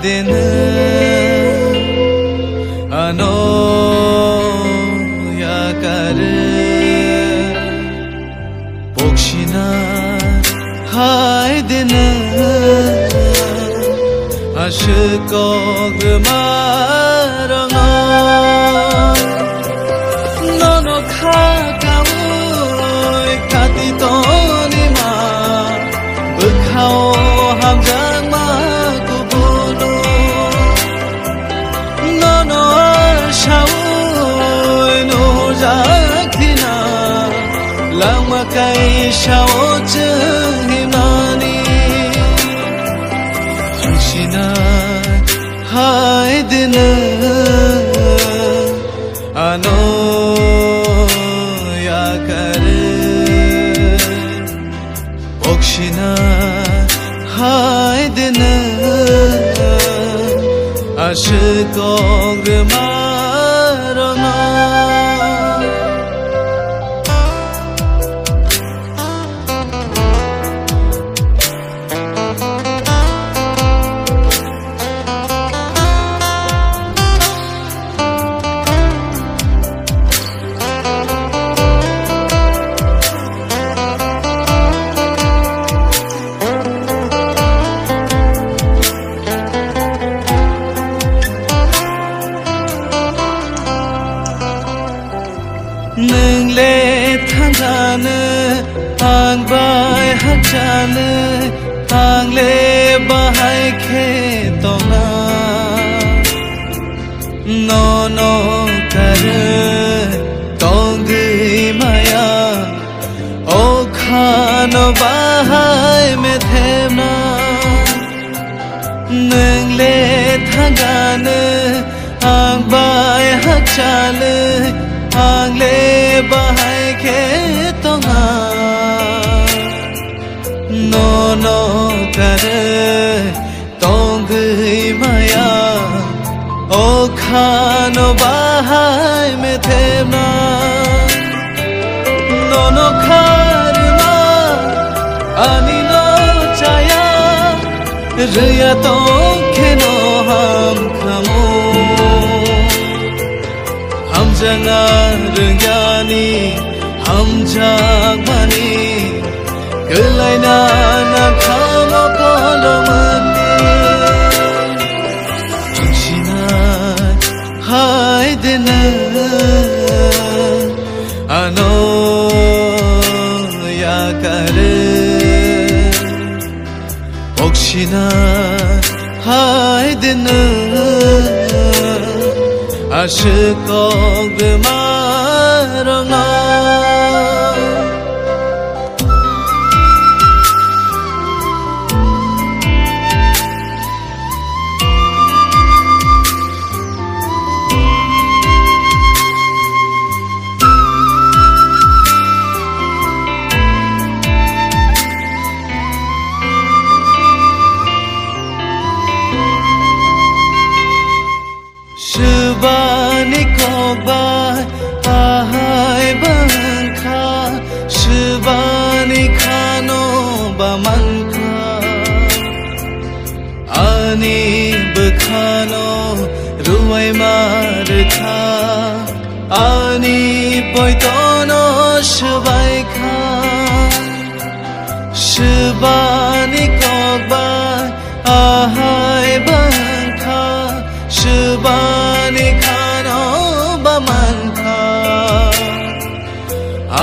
दिन अनो या कर पोक्षिना हाय दिन अशको गमारंगा ननो खाकाऊ खाती तो निमा बुखाओ हम जमा कुबुनु ननो शाऊ नो जाखिना लमा कई शाओ चहिमानी खुशिना हाय दिन अनो या कर पोक्षिना हाय दिन अशको गमारंगा नंगले थांगानो आं बाय हाजानो आंले बाहाय खेतना नो कर तोंगी माया ओ खानो बाहाय में थेना नंगले थांगानो आं बाय हाजानो आंले बाहाय खेतना नो कर तोंगी माया ओ खानो बाहाय में थेना नो खारमा आनी नो चाया रिया तो खेनो हम खमो हम जंगा रंगानी हम जागमानी गलायना ना खानो कोलो मनी खुशिना हाय दिन अनो या कर पोक्षिना हाय दिन अशको गमारंगा Shubani koba ahai bangka Shubani khano bamanka Ani bekhano ruai markha Ani poitono shubai kha Shubani koba ahai bangka Shubani khano bamanka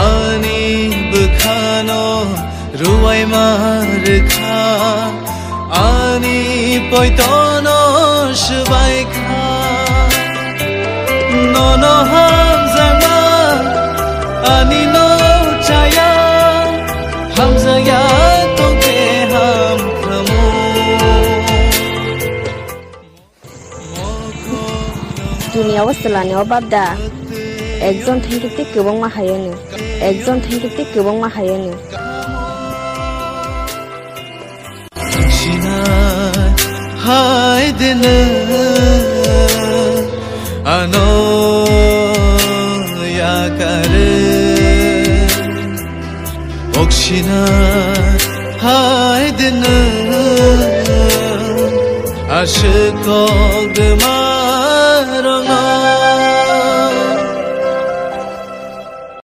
Ani bekhano ruai markha Ani poitono shubai kha Nono hamzanga Ani no chaya Hamzaya toke ham khamo दुनिया वसलाने बाबदा एकजन थैंकते गोबां माहायानो एकजन थैंकते गोबां माहायानो हाय दिन अनो या कर पोक्षिना हाय दिन Aşık oldum arana